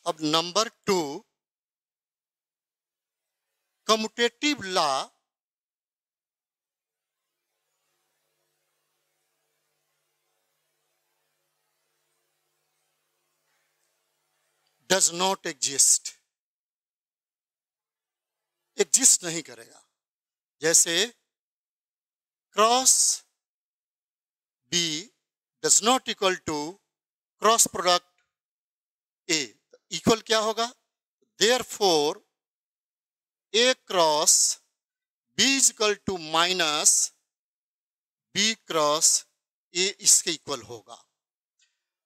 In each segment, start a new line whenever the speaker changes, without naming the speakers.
अब नंबर 2, commutative law does not exist, exist नहीं करेगा। जैसे cross B does not equal to cross product A, equal क्या होगा? Therefore A cross B is equal to minus B cross A, इसके equal होगा।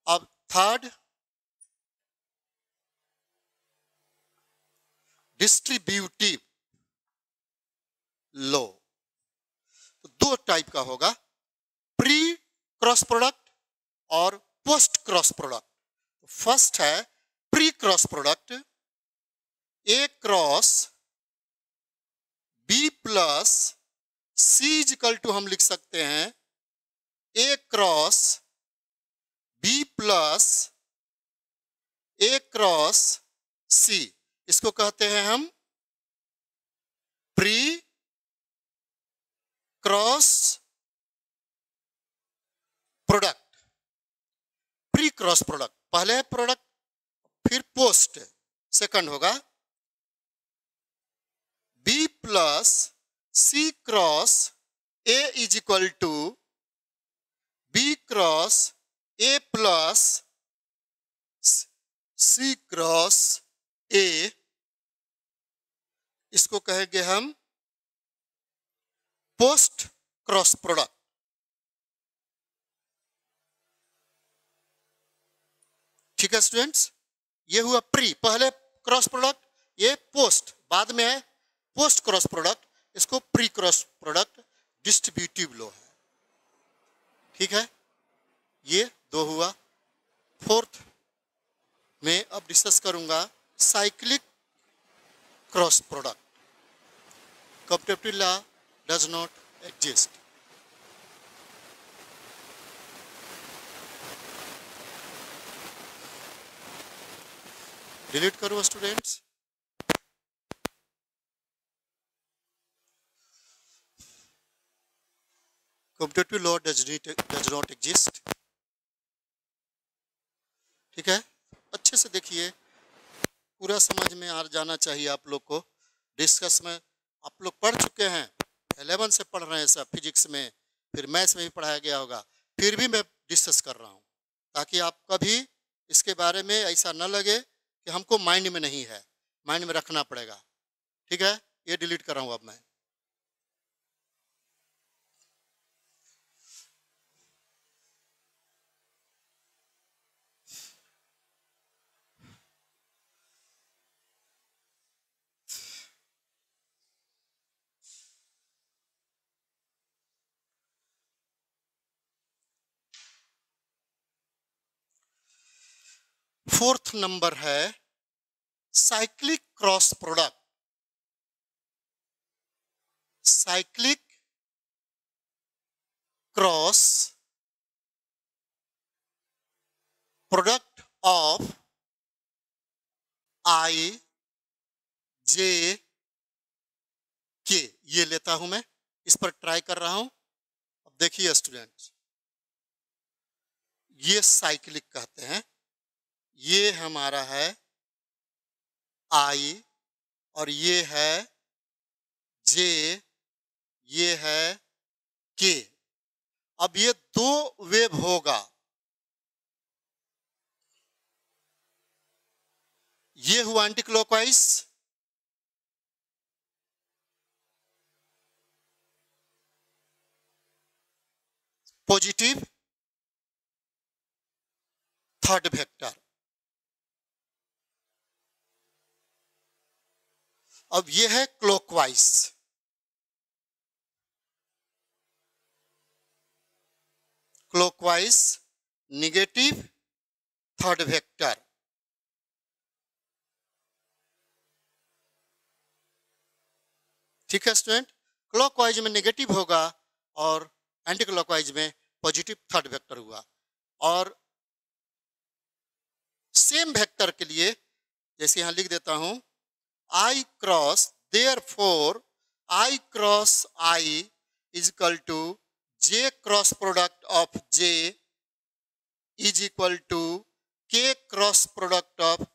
अब थर्ड, डिस्ट्रीब्यूटिव लॉ, तो दो टाइप का होगा, प्री क्रॉस प्रोडक्ट और पोस्ट क्रॉस प्रोडक्ट। फर्स्ट है pre cross product, A cross B plus C is equal to हम लिख सकते हैं A cross B plus A cross C, इसको कहते हैं हम pre cross product. Pre cross product, पहले प्रोडक्ट फिर पोस्ट, सेकंड होगा B plus C cross A is equal to B cross A plus C cross A, इसको कहेंगे हम पोस्ट क्रॉस प्रोडक्ट। ठीक है स्टूडेंट्स, ये हुआ प्री, पहले क्रॉस प्रोडक्ट, ये पोस्ट, बाद में है पोस्ट क्रॉस प्रोडक्ट, इसको pre cross product distributive law है। ठीक है, ये दो हुआ। फोर्थ में अब डिस्कस करूंगा cyclic cross product. Commutative law does not exist. Delete करो students. Commutative law does not exist. ठीक है, अच्छे से देखिए, पूरा समझ में आ जाना चाहिए आप लोग को। डिस्कस में आप लोग पढ़ चुके हैं, 11 से पढ़ रहे हैं सब, फिजिक्स में, फिर मैथ्स में भी पढ़ाया गया होगा, फिर भी मैं डिस्कस कर रहा हूँ ताकि आप कभी इसके बारे में ऐसा न लगे कि हमको माइंड में नहीं है, माइंड में रखना पड़ेगा। ठीक है, ये डिलीट कर रहा हूँ अब मैं। फोर्थ नंबर है cyclic cross product. Cyclic cross product of I J K, ये लेता हूं मैं, इस पर ट्राई कर रहा हूं। अब देखिए स्टूडेंट्स, ये साइक्लिक कहते हैं, ये हमारा है आई और ये है जे, ये है के। अब ये दो वेव होगा, ये हुआ anti clockwise, positive third vector. अब ये है clockwise, clockwise negative third vector. ठीक है स्टूडेंट, क्लॉकवाइज में नेगेटिव होगा और एंटी क्लॉकवाइज में पॉजिटिव थर्ड वेक्टर हुआ। और सेम वेक्टर के लिए जैसे यहाँ लिख देता हूं I cross, therefore I cross I is equal to J cross product of J is equal to K cross product of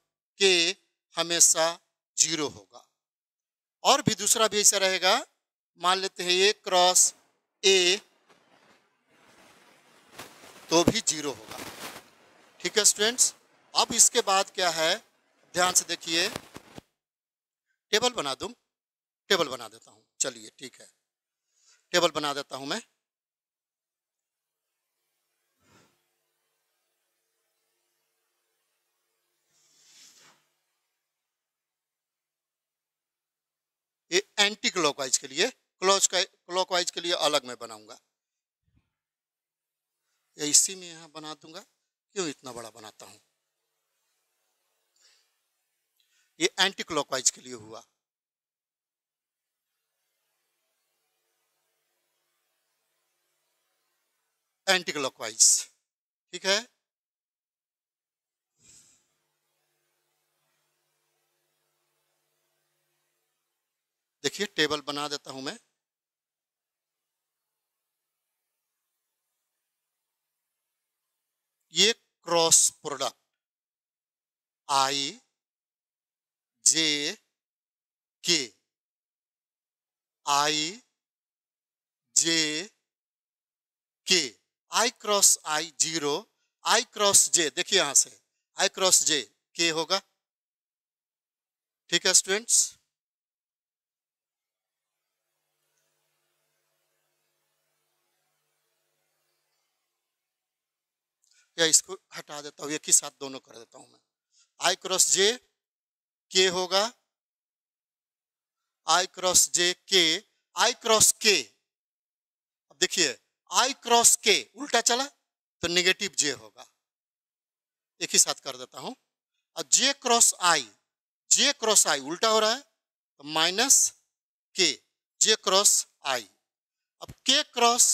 K हमेशा 0 होगा। और भी दूसरा भी ऐसा रहेगा, मान लेते हैं A क्रॉस A तो भी 0 होगा। ठीक है स्टूडेंट्स, अब इसके बाद क्या है, ध्यान से देखिए, टेबल बना दूं, टेबल बना देता हूं, चलिए ठीक है, टेबल बना देता हूं मैं। ये एंटी क्लॉकवाइज के लिए, क्लॉकवाइज के लिए अलग मैं बनाऊंगा, या इसी में यहां बना दूंगा, क्यों इतना बड़ा बनाता हूं। ये एंटी क्लॉकवाइज के लिए हुआ। एंटी क्लॉकवाइज, ठीक है। देखिए टेबल बना देता हूं मैं। ये cross product I J K, I J K, I cross I 0, I cross J, देखिए यहां से I क्रॉस J K होगा। ठीक है स्टूडेंट्स, या इसको हटा देता हूं, एक ही साथ दोनों कर देता हूं मैं। I क्रॉस J K होगा, I cross J K, I cross K, अब देखिए I क्रॉस K उल्टा चला तो नेगेटिव J होगा, एक ही साथ कर देता हूं। और J cross I, J cross I उल्टा हो रहा है तो minus K, J cross I। अब K cross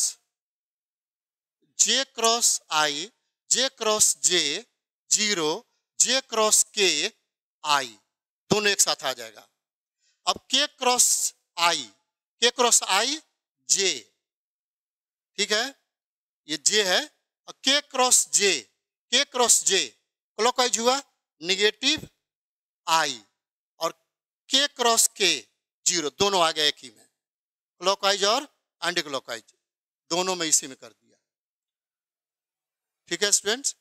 J cross I, J cross J 0, J cross K I, दोनों एक साथ आ जाएगा। अब K cross I, K cross I J, ठीक है, ये J है, और K cross J, K cross J clockwise हुआ निगेटिव I, और K क्रॉस K 0, दोनों आ गए एक ही में, क्लॉकवाइज और एंटी क्लॉकवाइज दोनों में इसी में कर दिया। ठीक है स्टूडेंट्स,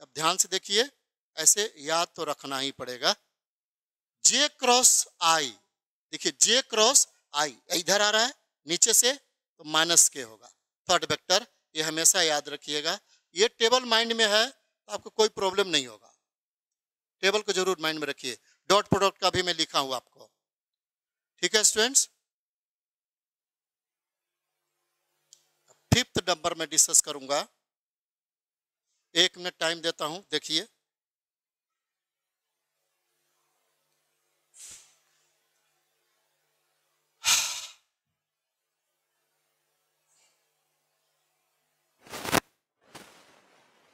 अब ध्यान से देखिए, ऐसे याद तो रखना ही पड़ेगा। J क्रॉस I, देखिए J क्रॉस I इधर आ रहा है नीचे से तो माइनस K होगा, थर्ड वेक्टर, ये हमेशा याद रखिएगा। ये टेबल माइंड में है तो आपको कोई प्रॉब्लम नहीं होगा, टेबल को जरूर माइंड में रखिए। डॉट प्रोडक्ट का भी मैं लिखा हूं आपको। ठीक है स्टूडेंट्स, फिफ्थ नंबर में डिस्कस करूंगा, 1 मिनट टाइम देता हूं, देखिए।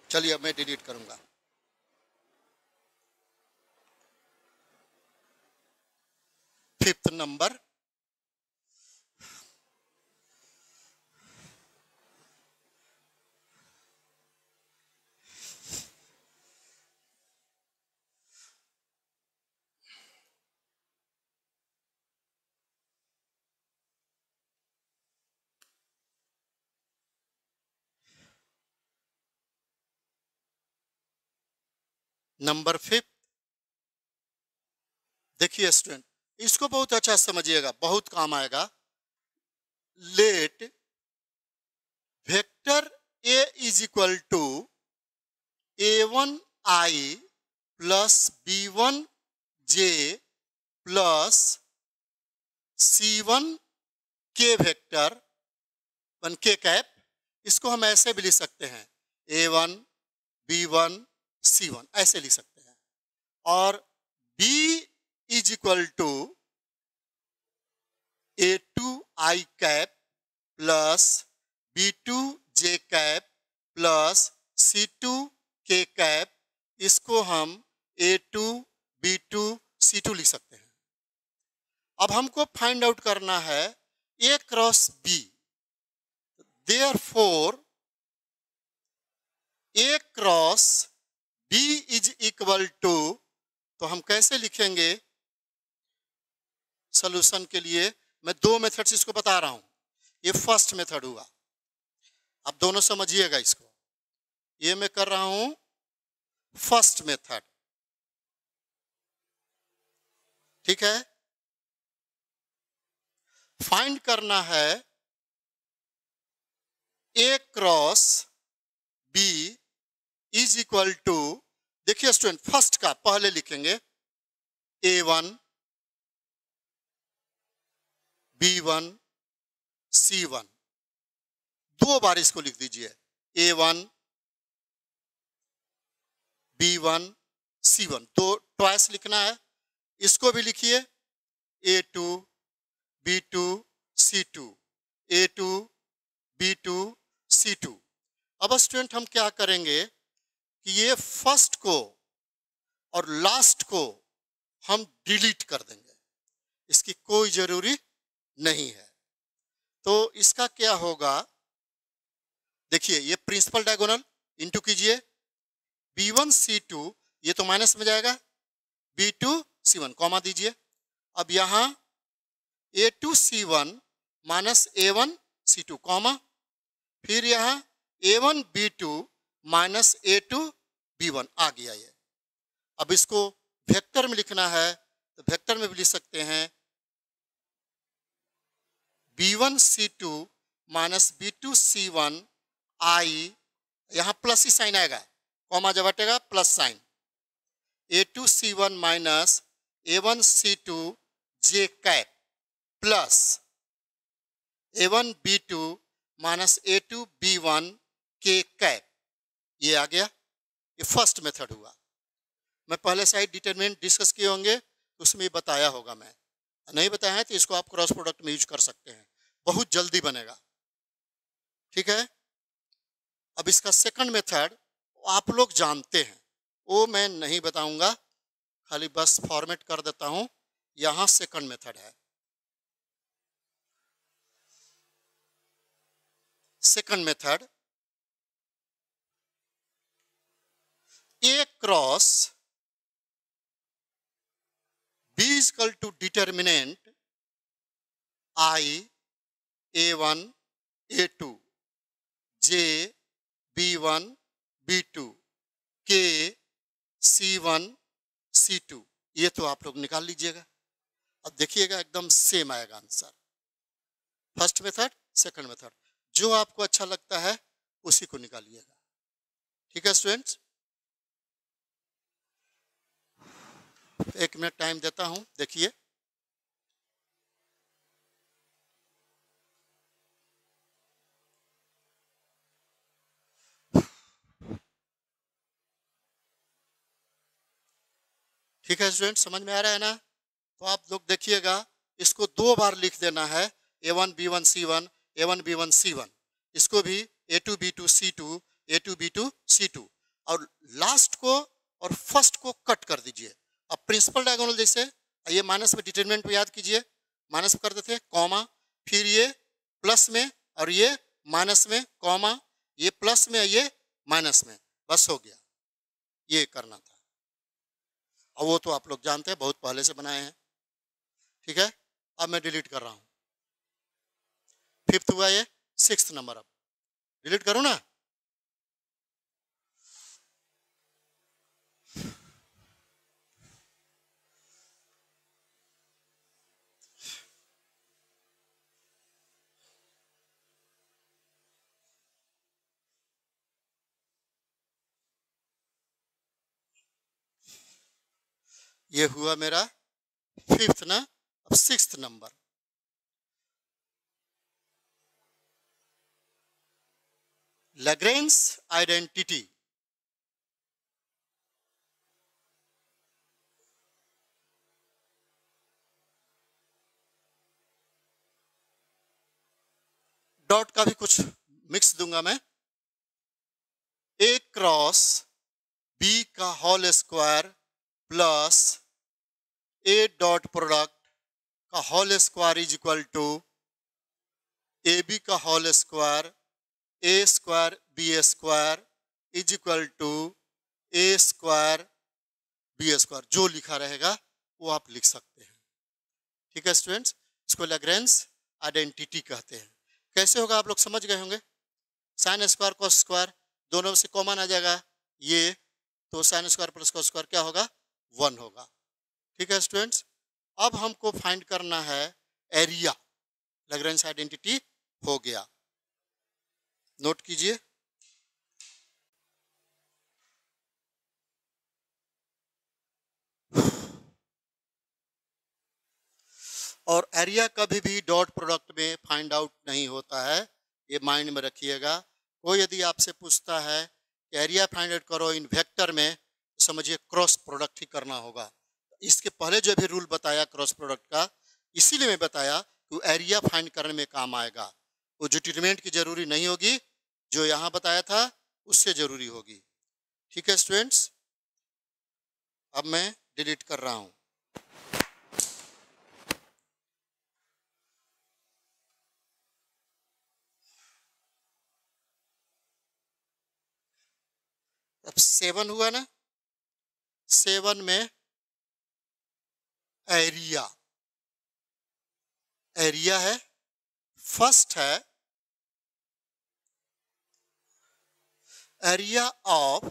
चलिए अब मैं डिलीट करूंगा। फिफ्थ नंबर, नंबर 5, देखिए स्टूडेंट, इसको बहुत अच्छा समझिएगा, बहुत काम आएगा। Let vector A is equal to A1I plus B1J plus C1K vector 1K cap, इसको हम ऐसे भी लिख सकते हैं, A1 B1 C1 ऐसे लिख सकते हैं। और B is equal to A2I cap plus B2J cap plus C2K cap, इसको हम A2 B2C2 लिख सकते हैं। अब हमको फाइंड आउट करना है A cross B। Therefore A cross B is equal to, तो हम कैसे लिखेंगे सॉल्यूशन के लिए? मैं दो मेथड्स इसको बता रहा हूं। ये फर्स्ट मेथड हुआ, आप दोनों समझिएगा इसको। ये मैं कर रहा हूं फर्स्ट मेथड, ठीक है। फाइंड करना है A cross B is equal to, देखिए स्टूडेंट, फर्स्ट का पहले लिखेंगे A1 B1 C1, दो बार इसको लिख दीजिए, A1 B1 C1, तो ट्वाइस लिखना है। इसको भी लिखिए A2 B2 C2, A2 B2 C2। अब स्टूडेंट हम क्या करेंगे कि ये फर्स्ट को और लास्ट को हम डिलीट कर देंगे, इसकी कोई जरूरी नहीं है। तो इसका क्या होगा, देखिए ये प्रिंसिपल डायगोनल इनटू कीजिए, B1 C2 ये तो माइनस में जाएगा, B2 C1 कॉमा दीजिए। अब यहां A2 C1 minus A1 C2 comma, फिर यहां A1 B2 minus A2 B1 आ गया ये। अब इसको वेक्टर में लिखना है तो वेक्टर में भी लिख सकते हैं B1 C2 minus B2 C1 आई, यहां प्लस ही साइन आएगा, कॉमा जब हटेगा plus sign, A2 C1 minus A1 C2 J cap plus A1 B2 minus A2 B1 K cap, ये आ गया। ये फर्स्ट मेथड हुआ। मैं पहले साइड डिटरमिनेंट डिस्कस किए होंगे, उसमें बताया होगा, मैं नहीं बताया है तो इसको आप क्रॉस प्रोडक्ट में यूज कर सकते हैं, बहुत जल्दी बनेगा, ठीक है। अब इसका सेकंड मेथड आप लोग जानते हैं, वो मैं नहीं बताऊंगा, खाली बस फॉर्मेट कर देता हूं। यहां सेकंड मेथड है, second method A cross B is equal to determinant I A1 A2 J B1 B2 K C1 C2, ये तो आप लोग निकाल लीजिएगा। अब देखिएगा एकदम सेम आएगा answer, first method second method, जो आपको अच्छा लगता है उसी को निकालिएगा, ठीक है स्टूडेंट्स। एक मिनट टाइम देता हूं, देखिए ठीक है स्टूडेंट, समझ में आ रहा है ना? तो आप लोग देखिएगा, इसको दो बार लिख देना है, A1 B1 C1 A1 B1 C1, इसको भी A2 B2 C2 A2 B2 C2, और लास्ट को और फर्स्ट को कट कर दीजिए। अब प्रिंसिपल डायगोनल जैसे ये माइनस में डिटरमिनेंट में याद कीजिए, माइनस कर देते कॉमा, फिर ये प्लस में और ये माइनस में कॉमा, ये प्लस में ये माइनस में, बस हो गया, ये करना था। और वो तो आप लोग जानते हैं, बहुत पहले से बनाए हैं, ठीक है। अब मैं डिलीट कर रहा हूं, फिफ्थ हुआ ये, सिक्स्थ नंबर, अब डिलीट करूं ना? ये हुआ मेरा फिफ्थ ना। अब sixth number, Lagrange identity. Dot का भी कुछ मिक्स दूंगा मैं, A क्रॉस B का whole square plus A dot product का whole square is equal to A B का whole square A square B square is equal to A square B square. जो लिखा रहेगा वो आप लिख सकते हैं। ठीक है स्टूडेंट्स, इसको लैग्रेंज आइडेंटिटी कहते हैं। कैसे होगा आप लोग समझ गए होंगे। साइन स्क्वायर कॉस स्क्वायर दोनों में से कॉमन आ जाएगा ये, तो sine square plus cos square क्या होगा, 1 होगा। ठीक है स्टूडेंट्स, अब हमको फाइंड करना है एरिया। लैग्रेंज आइडेंटिटी हो गया, नोट कीजिए। और एरिया कभी भी डॉट प्रोडक्ट में फाइंड आउट नहीं होता है, ये माइंड में रखिएगा। कोई यदि आपसे पूछता है कि एरिया फाइंड आउट करो इन वेक्टर में, तो समझिए क्रॉस प्रोडक्ट ही करना होगा। इसके पहले जो भी रूल बताया क्रॉस प्रोडक्ट का, इसीलिए मैं बताया कि एरिया फाइंड करने में काम आएगा। वो डिटरमिनेंट की जरूरी नहीं होगी, जो यहाँ बताया था उससे जरूरी होगी। ठीक है स्टूडेंट्स, अब मैं डिलीट कर रहा हूँ। अब 7 हुआ ना, 7 में एरिया, एरिया है, फर्स्ट है area of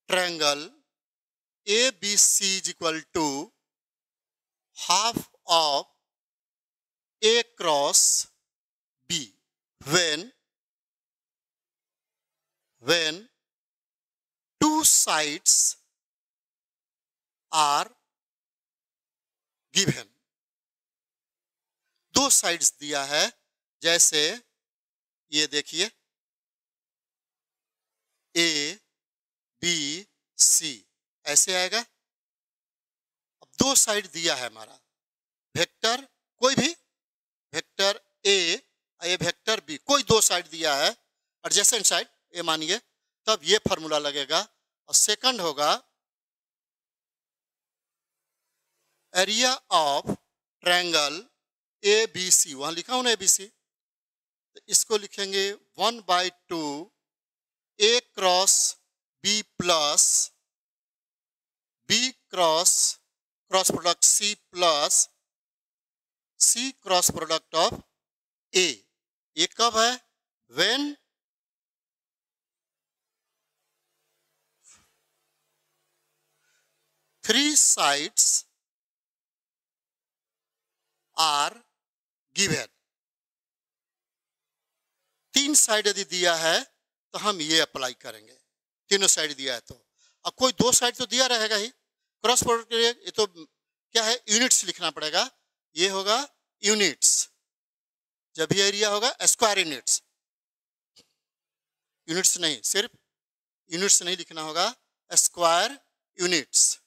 triangle A B C is equal to half of A cross B when two sides are given। दो साइड्स दिया है, जैसे ये देखिए ए बी सी ऐसे आएगा। अब दो साइड दिया है हमारा, वेक्टर कोई भी, वेक्टर ए ये वेक्टर बी, कोई दो साइड दिया है, एडजेसेंट साइड ये मानिए, तब ये फॉर्मूला लगेगा। और सेकंड होगा area of triangle A B C, वहां लिखा हूं ना ए बी सी, तो इसको लिखेंगे 1/2 A cross B plus B cross product C plus C cross product of A. ये कब है, when three sides are given. तीन साइड यदि दिया है तो हम ये अप्लाई करेंगे, तीनों साइड दिया है तो। अब कोई दो साइड तो दिया रहेगा ही, क्रॉस प्रोडक्ट के लिए ये तो क्या है, यूनिट्स लिखना पड़ेगा। ये होगा यूनिट्स, जब भी एरिया होगा स्क्वायर यूनिट्स, यूनिट्स नहीं, सिर्फ यूनिट्स नहीं लिखना होगा, स्क्वायर यूनिट्स,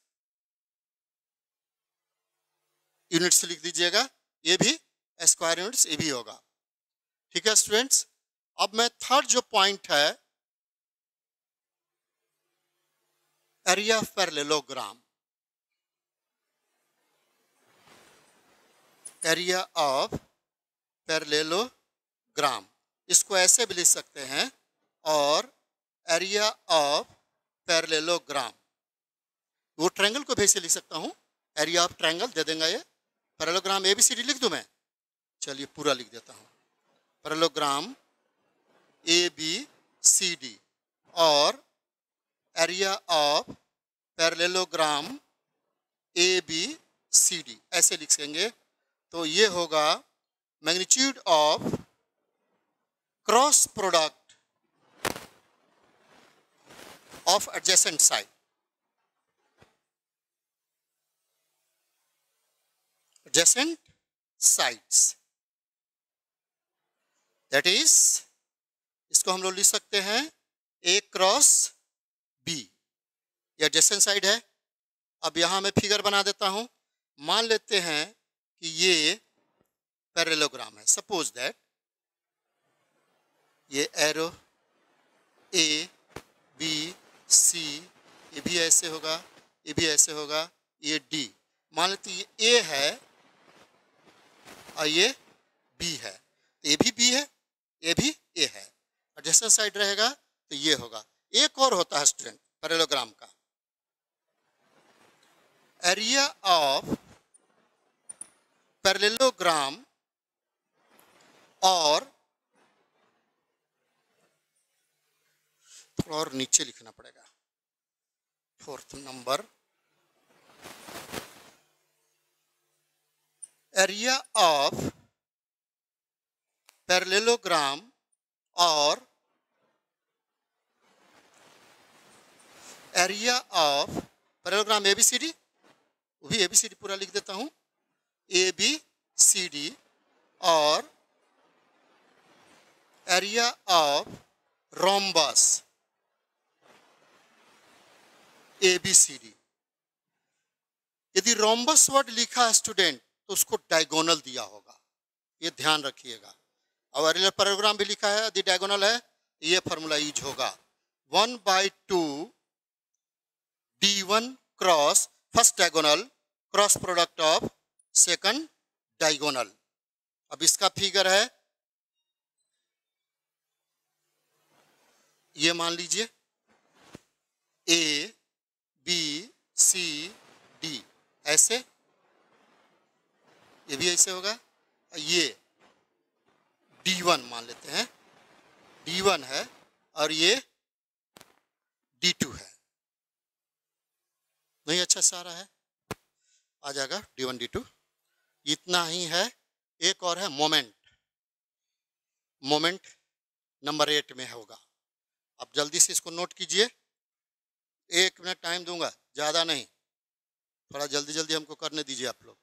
यूनिट्स लिख दीजिएगा। ये भी स्क्वायर यूनिट्स ये भी होगा। ठीक है स्टूडेंट्स, अब मैं थर्ड जो पॉइंट है area of parallelogram, area of parallelogram, इसको ऐसे भी लिख सकते हैं, और एरिया ऑफ पैरेललोग्राम, वो ट्रायंगल को भी ऐसे लिख सकता हूं, एरिया ऑफ ट्रायंगल दे देंगे। ये पैरेललोग्राम एबीसीडी लिख दूं मैं, चलिए पूरा लिख देता हूं, parallelogram A B C D, और area of parallelogram A B C D ऐसे लिखेंगे। तो ये होगा magnitude of cross product of adjacent side, adjacent sides, that is, इसको हम लोग लिख सकते हैं ए क्रॉस बी, ये एडजेसेंट साइड है। अब यहां मैं फिगर बना देता हूं, मान लेते हैं कि ये पैरेललोग्राम है, सपोज दैट ये एरो ए बी सी, ये भी ऐसे होगा, ये भी ऐसे होगा, ये डी, मान लेते ये ए है और ये बी है, तो ये भी बी है, ये भी ए है, एडजेसेंट साइड रहेगा तो ये होगा। एक और होता है स्टूडेंट पैरेललोग्राम का, एरिया ऑफ पैरेललोग्राम और थोड़ा और नीचे लिखना पड़ेगा, 4th number, area of parallelogram और एरिया ऑफ पैरेललोग्राम एबीसीडी, वो भी एबीसीडी पूरा लिख देता हूं, एबीसीडी और एरिया ऑफ रोम्बस एबीसीडी। यदि रोम्बस वर्ड लिखा है स्टूडेंट तो उसको डायगोनल दिया होगा, ये ध्यान रखिएगा। और एरिया पैरेललोग्राम भी लिखा है, यदि डायगोनल है ये फॉर्मूला यूज होगा, 1/2 D1 cross first diagonal cross product of second diagonal. अब इसका फिगर है, ये मान लीजिए ए बी सी डी, ऐसे, ये भी ऐसे होगा, ये D1 मान लेते हैं, D1 है और ये D2 है, नहीं अच्छा सारा है, आ जाएगा D1 D2, इतना ही है। एक और है मोमेंट, मोमेंट नंबर 8 में होगा। अब जल्दी से इसको नोट कीजिए, 1 मिनट टाइम दूंगा, ज़्यादा नहीं, थोड़ा जल्दी जल्दी हमको करने दीजिए आप लोग।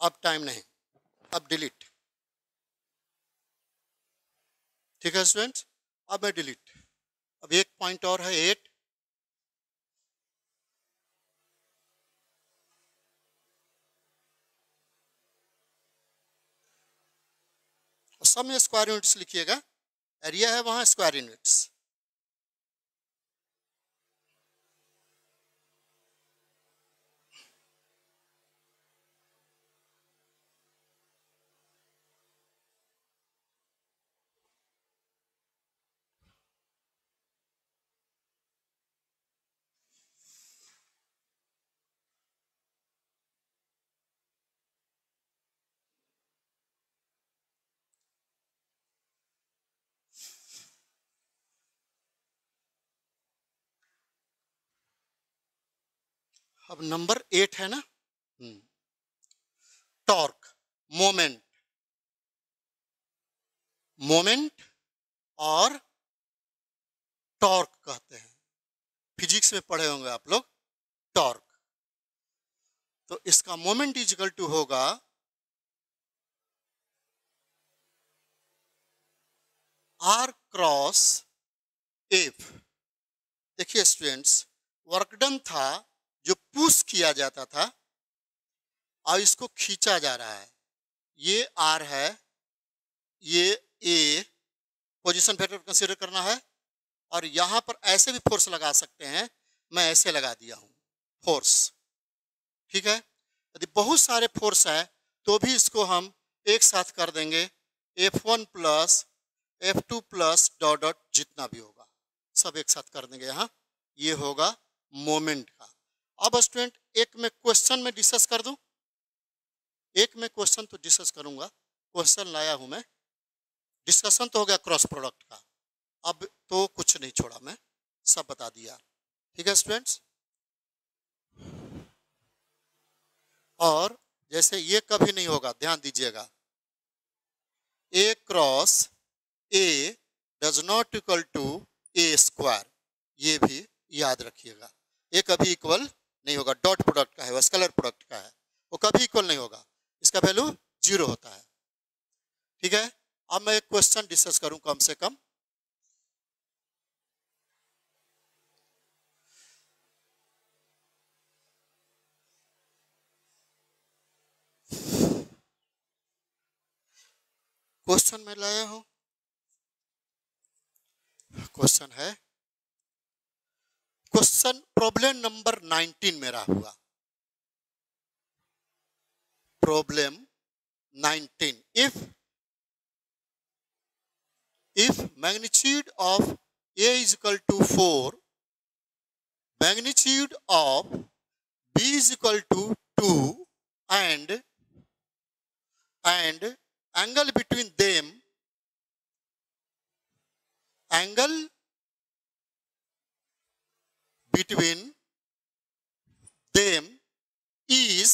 अब टाइम नहीं, अब डिलीट, ठीक है स्टूडेंट्स, अब मैं डिलीट। अब एक पॉइंट और है 8, सब में स्क्वायर यूनिट्स लिखिएगा, एरिया है वहां स्क्वायर यूनिट्स। अब नंबर 8 है ना, टॉर्क, मोमेंट, मोमेंट और टॉर्क कहते हैं, फिजिक्स में पढ़े होंगे आप लोग टॉर्क। तो इसका मोमेंट इज इक्वल टू होगा R क्रॉस एफ। देखिए स्टूडेंट्स, वर्क डन था जो पुश किया जाता था और इसको खींचा जा रहा है, ये R है, ये A पोजीशन वेक्टर कंसीडर करना है, और यहां पर ऐसे भी फोर्स लगा सकते हैं, मैं ऐसे लगा दिया हूं फोर्स, ठीक है। यदि बहुत सारे फोर्स है तो भी इसको हम एक साथ कर देंगे, F1 plus F2 plus dot dot जितना भी होगा सब एक साथ कर देंगे यहाँ, ये होगा मोमेंट का। अब स्टूडेंट एक में क्वेश्चन में डिस्कस कर दूं, एक में क्वेश्चन तो डिस्कस करूंगा, क्वेश्चन लाया हूं मैं, डिस्कशन तो हो गया क्रॉस प्रोडक्ट का, अब तो कुछ नहीं छोड़ा, मैं सब बता दिया, ठीक है स्टूडेंट्स। और जैसे ये कभी नहीं होगा, ध्यान दीजिएगा, A cross A does not equal to A square, ये भी याद रखिएगा, ये कभी इक्वल नहीं होगा, डॉट प्रोडक्ट का है, वो स्केलर प्रोडक्ट का है, वो कभी इक्वल नहीं होगा, इसका वैल्यू 0 होता है, ठीक है। अब मैं एक क्वेश्चन डिस्कस करूं कम से कम। क्वेश्चन मैं लाया हूं, क्वेश्चन है क्वेश्चन प्रॉब्लम नंबर 19 मेरा हुआ। Problem 19, if magnitude of A is equal to 4, magnitude of B is equal to 2, and angle between them, angle between them is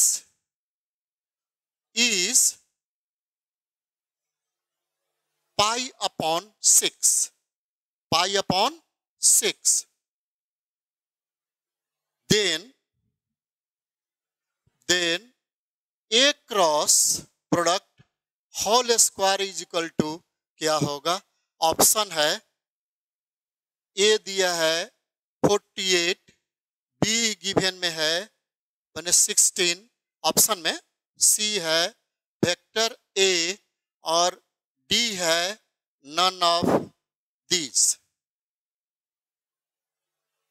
pi upon 6, pi upon 6. Then A cross product whole square is equal to क्या होगा? Option है ए दिया है 48, be given में है मैंने 16, option में सी है वेक्टर ए और डी है नन ऑफ दीज।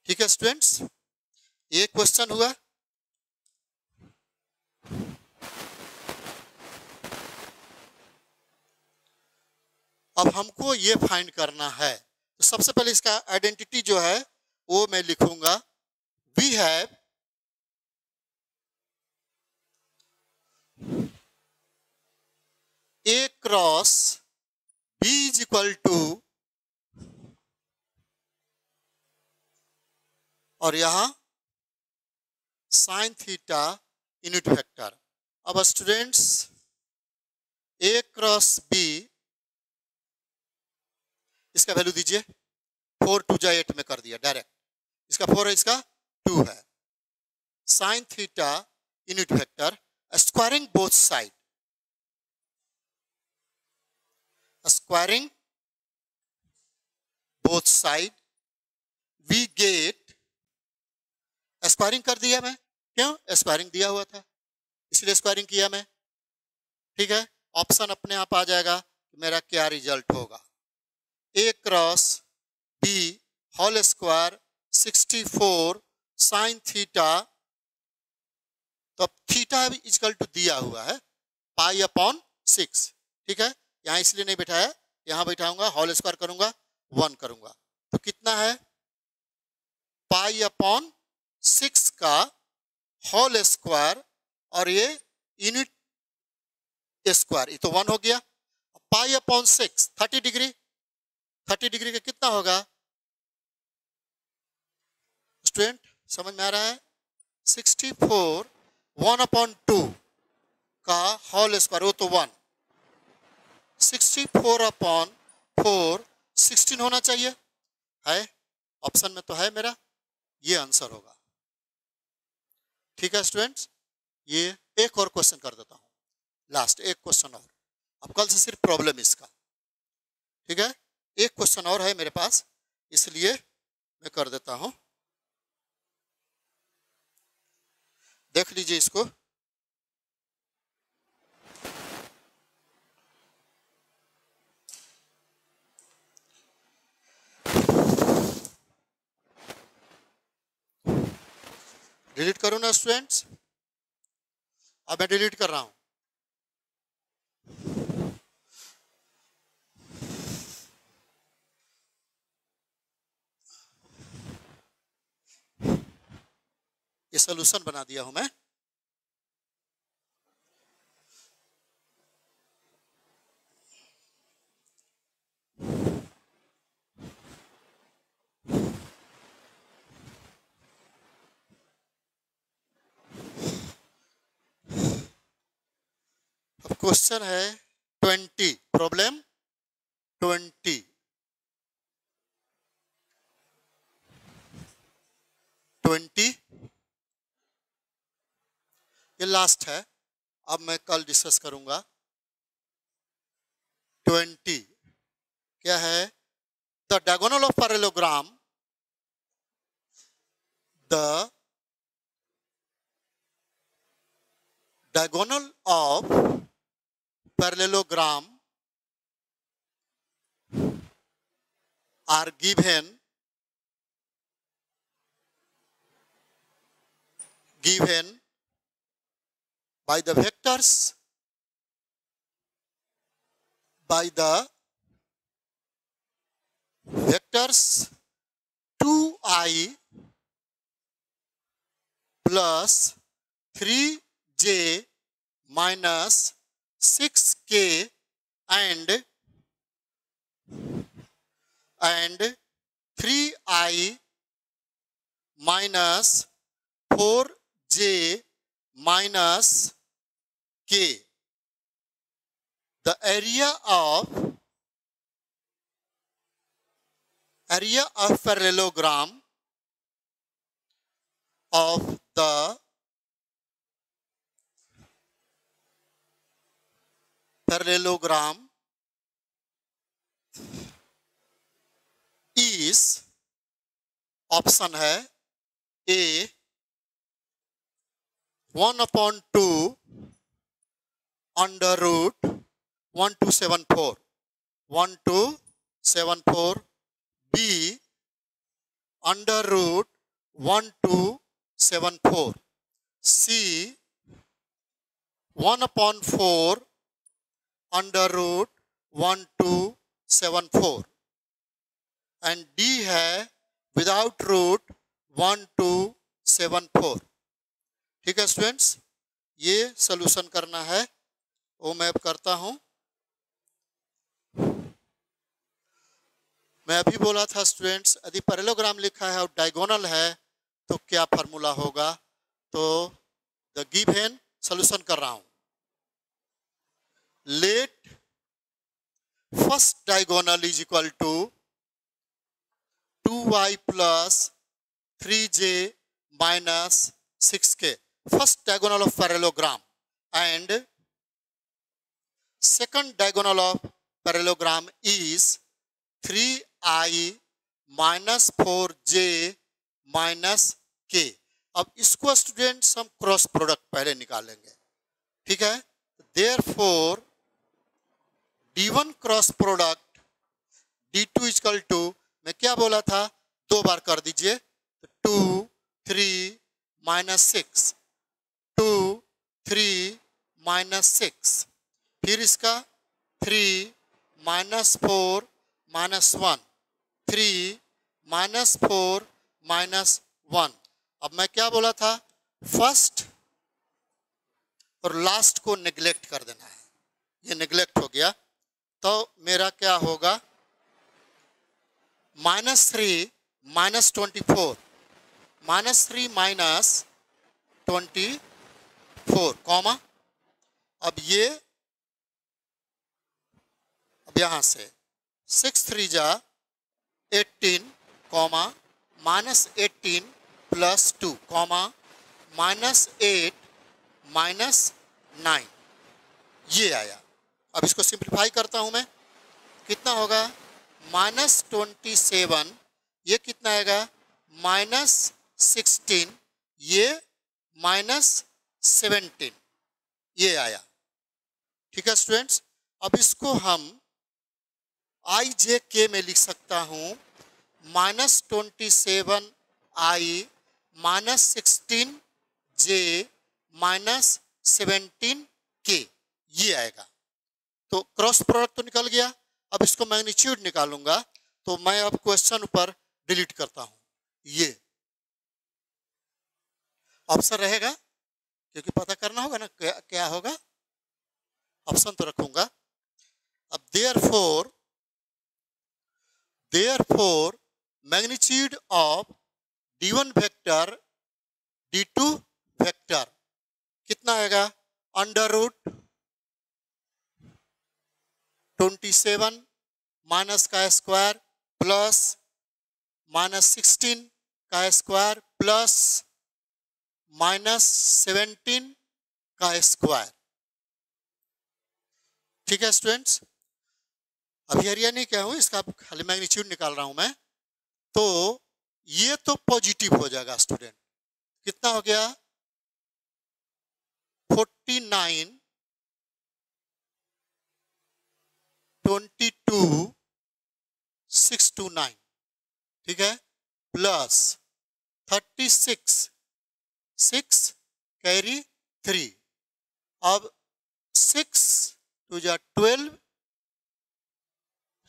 ठीक है स्टूडेंट्स, ये क्वेश्चन हुआ। अब हमको ये फाइंड करना है, तो सबसे पहले इसका आइडेंटिटी जो है वो मैं लिखूंगा। We have A cross B is equal to, और यहां साइन थीटा यूनिट वेक्टर। अब स्टूडेंट्स ए क्रॉस बी, इसका वैल्यू दीजिए 4 2 जा 8 में कर दिया डायरेक्ट, इसका 4 है इसका 2 है। Sine theta unit vector squaring both side, squaring both side we get, squaring कर दिया मैं, क्यों? स्क्वायरिंग दिया हुआ था इसलिए स्क्वायरिंग किया मैं। ठीक है, ऑप्शन अपने आप आ जाएगा मेरा क्या रिजल्ट होगा। A cross B whole square 64 sine theta, तो अब थीटा भी इक्वल टू दिया हुआ है पाई अपॉन 6। ठीक है, यहां इसलिए नहीं बैठाया, यहां बैठाऊंगा होल स्क्वायर करूंगा 1 करूंगा, तो कितना है पाई अपॉन 6 का होल स्क्वायर, और ये यूनिट स्क्वायर, ये तो 1 हो गया। पाई अपॉन 6 30 डिग्री, 30 डिग्री का कितना होगा स्टूडेंट, समझ में आ रहा है? 64 1 अपॉन 2 का होल स्क्वायर, वो तो 1, 64 अपॉन 4 16 होना चाहिए, है ऑप्शन में तो है मेरा, ये आंसर होगा। ठीक है स्टूडेंट्स, ये एक और क्वेश्चन कर देता हूं, लास्ट एक क्वेश्चन और, अब कल से सिर्फ प्रॉब्लम इसका। ठीक है, एक क्वेश्चन और है मेरे पास, इसलिए मैं कर देता हूं, देख लीजिए इसको। डिलीट करूं ना स्टूडेंट्स? अब मैं डिलीट कर रहा हूं। ये सोल्यूशन बना दिया हूं मैं। अब क्वेश्चन है 20, प्रॉब्लम 20, ये लास्ट है, अब मैं कल डिस्कस करूंगा। 20 क्या है? The diagonal of parallelogram, the diagonal of parallelogram are given by the vectors, by the vectors 2i plus 3j minus 6k and 3i minus 4j minus k. The area of parallelogram of the parallelogram is, option है A 1/2 under root 1274 B under root 1274 C 1/4 under root 1274 and D है without root 1274। ठीक है students, ये solution करना है, वो मैं अब करता हूं। मैं अभी बोला था स्टूडेंट्स, यदि पैरेललोग्राम लिखा है और डायगोनल है तो क्या फार्मूला होगा, तो द गिवन सॉल्यूशन कर रहा हूं। Let first diagonal is equal to 2y plus 3j minus 6k, first diagonal of parallelogram, and second diagonal of parallelogram is 3i minus 4j minus k। अब इसको स्टूडेंट्स हम cross product पहले निकालेंगे, ठीक है। Therefore d1 cross product d2 equal to, मैं क्या बोला था, 2 बार कर दीजिए, 2 3 minus 6, 2 3 minus 6, फिर इसका 3 minus 4 minus 1, 3 minus 4 minus 1। अब मैं क्या बोला था, फर्स्ट और लास्ट को नेग्लेक्ट कर देना है, ये नेग्लेक्ट हो गया, तो मेरा क्या होगा, -3 minus 24, -3 minus 24 कॉमा, अब ये, अब यहां से 6 3 जा 18 कॉमा -18 plus 2 कॉमा -8 minus 9, ये आया। अब इसको सिंप्लीफाई करता हूं मैं, कितना होगा, -27, ये कितना आएगा, -16, ये -17, ये आया। ठीक है स्टूडेंट्स, अब इसको हम IJK में लिख सकता हूं, -27i -16j -17k, ये आएगा। तो क्रॉस प्रोडक्ट तो निकल गया, अब इसको मैग्नीट्यूड निकालूंगा, तो मैं अब क्वेश्चन ऊपर डिलीट करता हूं, ये ऑप्शन रहेगा, क्योंकि पता करना होगा ना क्या होगा, ऑप्शन तो रखूंगा। अब therefore magnitude of d1 vector d2 vector कितना आएगा, अंडर रूट 27 माइनस का स्क्वायर प्लस -16 का स्क्वायर प्लस -17 का स्क्वायर। ठीक है स्टूडेंट्स, अभी एरिया नहीं क्या हूँ, इसका खाली मैग्नीट्यूड निकाल रहा हूं मैं। तो ये तो पॉजिटिव हो जाएगा स्टूडेंट। कितना हो गया? 49 22 629, ठीक है, प्लस 36 6 कैरी 3। अब 6 टू जा 12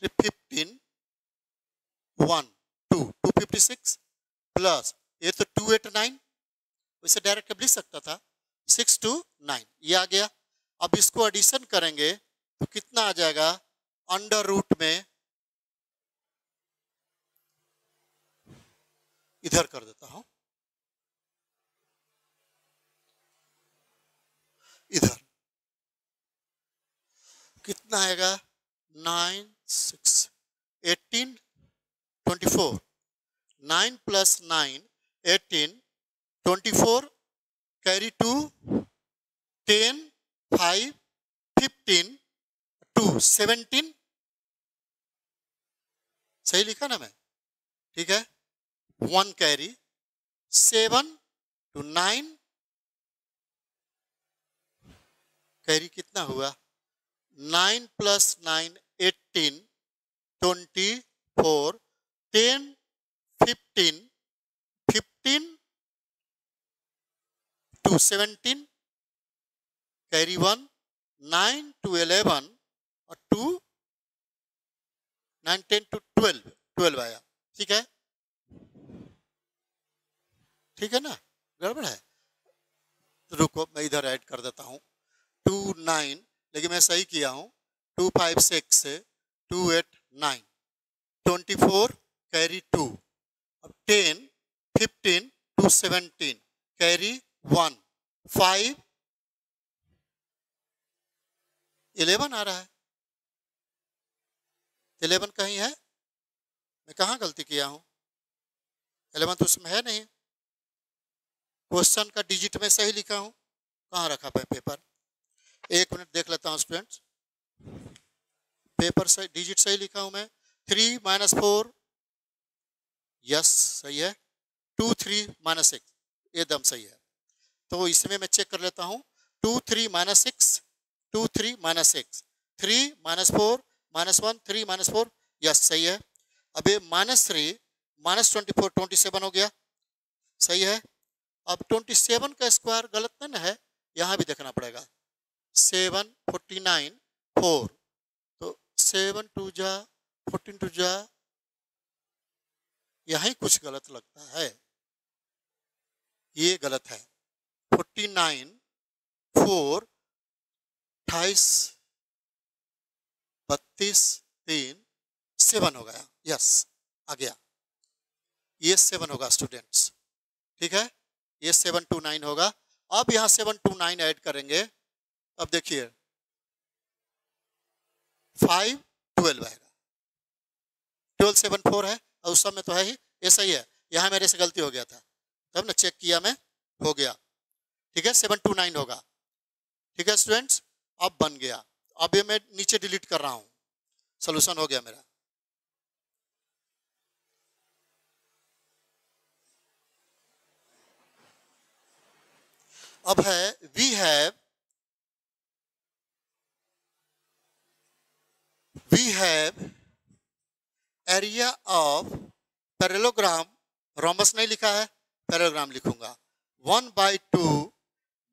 15 1 2 256 प्लस ये तो 289, वैसे डायरेक्ट लिख सकता था 629, ये आ गया। अब इसको एडिशन करेंगे तो कितना आ जाएगा? अंडर रूट में इधर कर देता हूं, इधर कितना आएगा? 9 6 18 24, 9 प्लस 9 18 24 कैरी 2 10 5 15 2 17, सही लिखा ना मैं? ठीक है, 1 कैरी 7 to 9 कैरी कितना हुआ? 9 प्लस 9 18 24 10 15 15 to 17 कैरी 1 9 to 11 और 2 9 10 to 12 आया। ठीक है, ठीक है ना? गड़बड़ है? रुको मैं इधर ऐड कर देता हूं 2 9, लेकिन मैं सही किया हूं 2 5 6 2 8 9 24 कैरी 2, अब 10 15 to 17 कैरी 1 5 11 आ रहा है। 11 कहीं है? मैं कहाँ गलती किया हूं? 11 तो उसमें है नहीं। क्वेश्चन का डिजिट में सही लिखा हूं, कहाँ रखा पेपर? एक मिनट देख लेता हूं स्टूडेंट्स, पेपर सही, डिजिट सही लिखा हूं मैं। 3 - 4 यस सही है, 2 3 - 6 एकदम सही है। तो इसमें मैं चेक कर लेता हूं 2 3 - 6 2 3 - 6 3 - 4 -1 3 - 4 यस सही है। अब ये -3 -24 27 हो गया, सही है। अब 27 का स्क्वायर गलत नहीं ना है, यहां भी देखना पड़ेगा। 7 49 4, तो 7 2 जा 14 2 जा, यही कुछ गलत लगता है, ये गलत है। 49 4 28 32 3 7 हो गया, यस आ गया, ये 7 होगा स्टूडेंट्स। ठीक है, ये 729 होगा। अब यहां 729 ऐड करेंगे, अब देखिए 5 12 आएगा, 12 7 4 है और उस समय तो है ही, ये सही है। यहां मेरे से गलती हो गया था, तब ना चेक किया मैं, हो गया। ठीक है, 729 होगा। ठीक है स्टूडेंट्स, अब बन गया। अब ये मैं नीचे डिलीट कर रहा हूं, सोल्यूशन हो गया मेरा। अब है we have area of parallelogram, rhombus नहीं लिखा है, पैरेललोग्राम लिखूंगा 1/2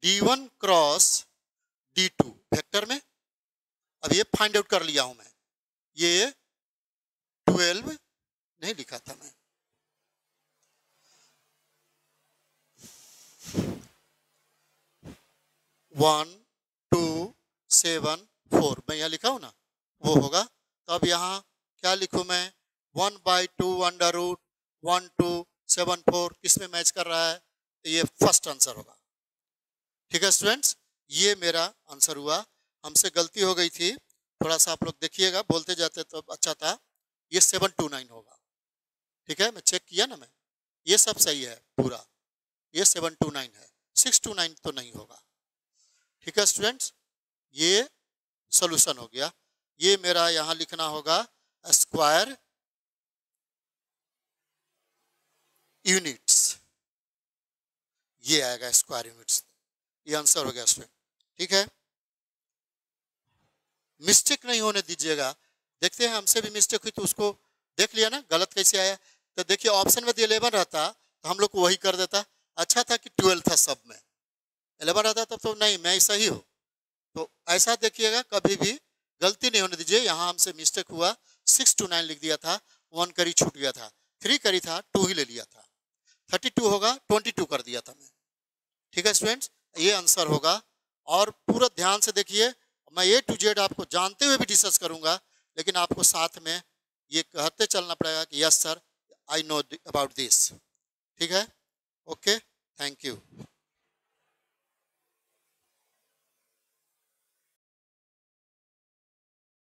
d1 क्रॉस d2 वेक्टर में। अब ये फाइंड आउट कर लिया हूं मैं, ये 12 नहीं लिखा था मैं, 1 2 7 4 मैं यहाँ लिखा हूं ना, वो होगा। तो अब यहाँ क्या लिखूं मैं? 1/2 अंडर रूट 1 2 7 4 किसमें मैच कर रहा है? ये फर्स्ट आंसर होगा। ठीक है स्टूडेंट्स, ये मेरा आंसर हुआ। हमसे गलती हो गई थी, थोड़ा सा आप लोग देखिएगा, बोलते जाते तो अच्छा था। ये 729 होगा। ठीक है, मैं चेक किया ना मैं, ये सब सही है पूरा, ये 729 है, 629 तो नहीं होगा। ठीक है स्टूडेंट्स, ये सोल्यूशन हो गया। ये मेरा यहाँ लिखना होगा स्क्वायर यूनिट्स, ये आएगा स्क्वायर यूनिट्स। ये आंसर हो गया स्टूडेंट, ठीक है। मिस्टेक नहीं होने दीजिएगा। देखते हैं हमसे भी मिस्टेक हुई तो उसको देख लिया ना गलत कैसे आया। तो देखिए ऑप्शन में 11 रहता तो हम लोग को वही कर देता। अच्छा था कि 12 था सब में, 11 रहता तब तो नहीं मैं सही हो। तो ऐसा देखिएगा कभी भी गलती नहीं होने दीजिए। यहाँ हमसे मिस्टेक हुआ, 6 to 9 लिख दिया था, 1 करी छूट गया था, 3 करी था 2 ही ले लिया था, 32 होगा 22 कर दिया था मैं, ठीक है स्टूडेंट्स। ये आंसर होगा। और पूरा ध्यान से देखिए, मैं A to Z आपको जानते हुए भी डिस्कस करूंगा, लेकिन आपको साथ में ये कहते चलना पड़ेगा कि yes sir I know about this, ठीक है। Okay, thank you.